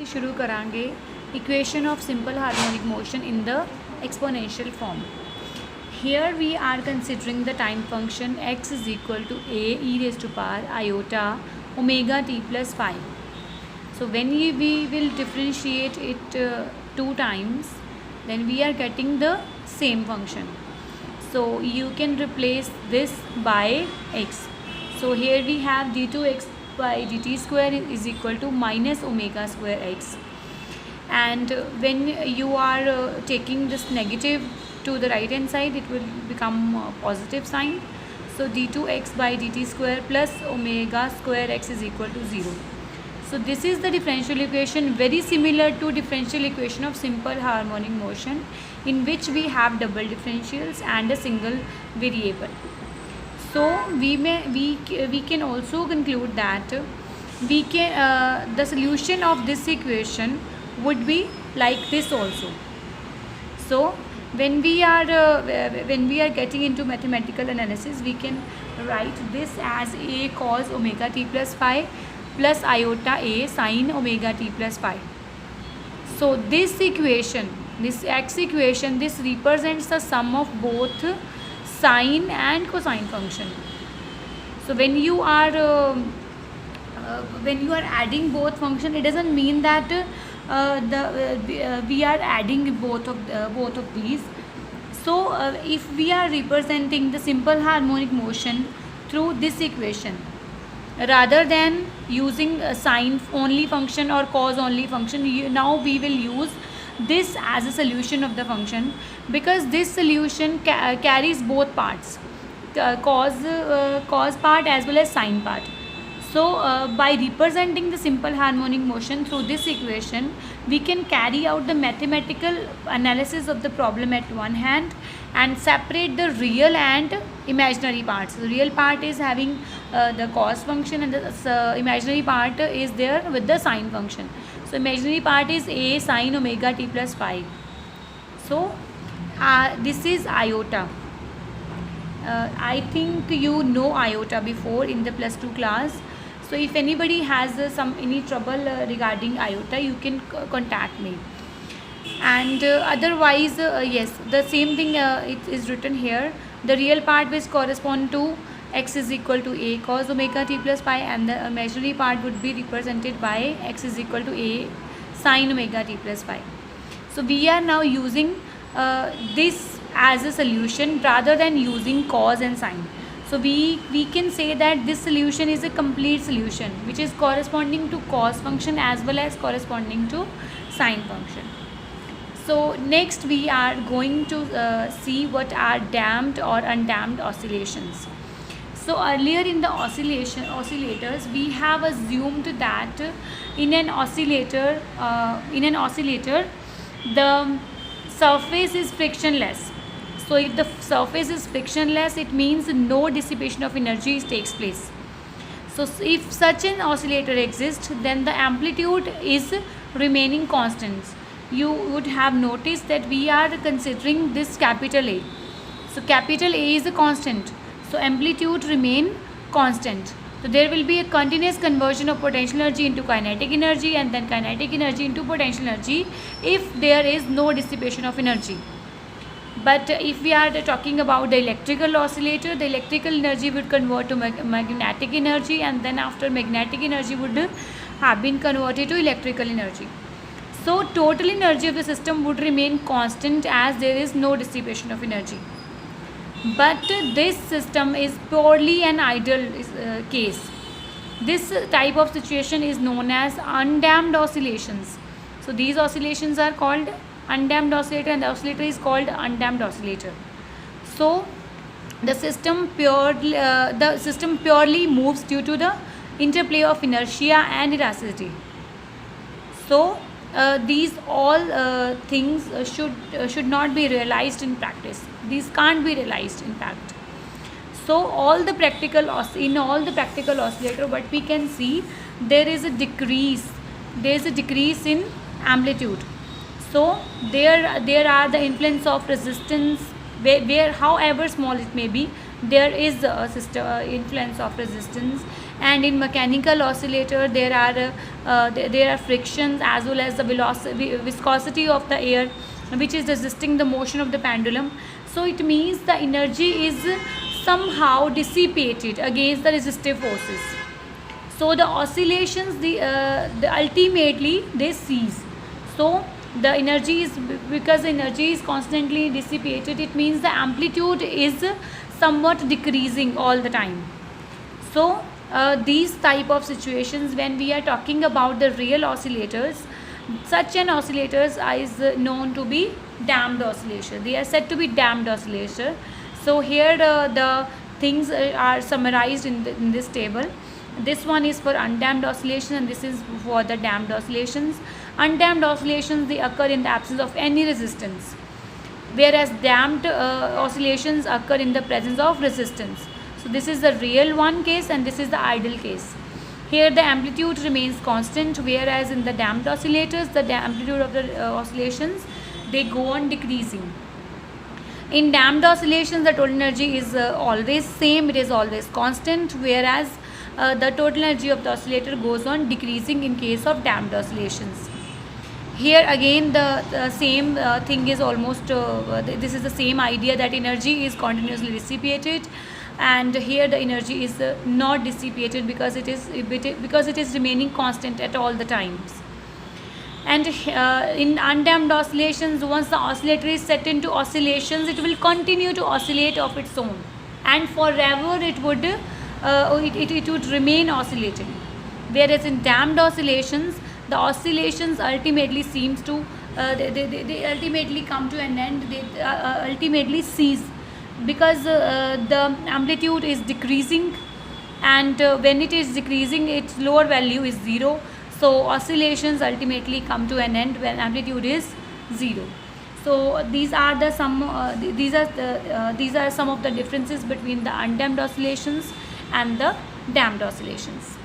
से शुरू करांगे equation of simple harmonic motion in the exponential form. Here we are considering the time function x is equal to a e raised to power iota omega t plus phi. So when we will differentiate it two times, then we are getting the same function. So you can replace this by x. So here we have d2x by dt square is equal to minus omega square x. And when you are taking this negative to the right hand side, it will become positive sign. So d2x by dt square plus omega square x is equal to 0. So this is the differential equation, very similar to differential equation of simple harmonic motion, in which we have double differentials and a single variable. So we can also conclude that the solution of this equation would be like this also. So when we are getting into mathematical analysis, we can write this as a cos omega t plus phi plus iota a sin omega t plus phi. So this equation, this x equation, this represents the sum of both sine and cosine function. So when you are adding both function, it doesn't mean that we are adding both of these. So if we are representing the simple harmonic motion through this equation, rather than using sine only function or cos only function, now we will use this as a solution of the function, because this solution carries both parts, cos part as well as sine part. So by representing the simple harmonic motion through this equation, we can carry out the mathematical analysis of the problem at one hand and separate the real and imaginary parts. The real part is having the cos function, and the imaginary part is there with the sine function. So imaginary part is a sin omega t plus phi. So this is iota. I think you know iota before in the plus 2 class. So if anybody has any trouble regarding iota, you can contact me. And otherwise, yes, the same thing it is written here. The real part which correspond to x is equal to a cos omega t plus phi, and the imaginary part would be represented by x is equal to a sin omega t plus phi. So we are now using this as a solution rather than using cos and sine. So we can say that this solution is a complete solution, which is corresponding to cos function as well as corresponding to sine function. So next we are going to see what are damped or undamped oscillations. So earlier in the oscillators, we have assumed that in an oscillator the surface is frictionless. So if the surface is frictionless, it means no dissipation of energy takes place. So if such an oscillator exists, then the amplitude is remaining constant. You would have noticed that we are considering this capital A. So capital A is a constant. So amplitude remain constant. So there will be a continuous conversion of potential energy into kinetic energy, and then kinetic energy into potential energy if there is no dissipation of energy. But if we are talking about the electrical oscillator, the electrical energy would convert to magnetic energy, and then after magnetic energy would have been converted to electrical energy. So total energy of the system would remain constant as there is no dissipation of energy. But this system is purely an ideal case. This type of situation is known as undamped oscillations. So these oscillations are called undamped oscillator, and the oscillator is called undamped oscillator. So the system purely moves due to the interplay of inertia and elasticity. So these all things should not be realized in practice. These can't be realized in fact. So in all the practical oscillator, what we can see, there is a decrease in amplitude. So there are the influence of resistance, where however small it may be, there is a influence of resistance, And in mechanical oscillator there are frictions as well as the viscosity of the air which is resisting the motion of the pendulum. So it means the energy is somehow dissipated against the resistive forces. So the oscillations, the ultimately they cease. So the energy is, because the energy is constantly dissipated, it means the amplitude is somewhat decreasing all the time. So these type of situations, when we are talking about the real oscillators, such an oscillators is known to be damped oscillator. They are said to be damped oscillator. So here the things are summarized in this table. This one is for undamped oscillation and this is for the damped oscillations. Undamped oscillations, they occur in the absence of any resistance, whereas damped oscillations occur in the presence of resistance. So this is the real one case and this is the ideal case. Here the amplitude remains constant, whereas in the damped oscillators the amplitude of the oscillations, they go on decreasing. In damped oscillations the total energy is always same, it is always constant, whereas the total energy of the oscillator goes on decreasing in case of damped oscillations. Here again the same thing is almost this is the same idea, that energy is continuously dissipated, and here the energy is not dissipated because it is remaining constant at all the times. And in undamped oscillations, once the oscillator is set into oscillations, it will continue to oscillate of its own, and forever it would remain oscillating. Whereas in damped oscillations, the oscillations ultimately seems to they ultimately come to an end, they ultimately cease, because the amplitude is decreasing, and when it is decreasing its lower value is 0. So oscillations ultimately come to an end when amplitude is 0. So these are some of the differences between the undamped oscillations and the damped oscillations.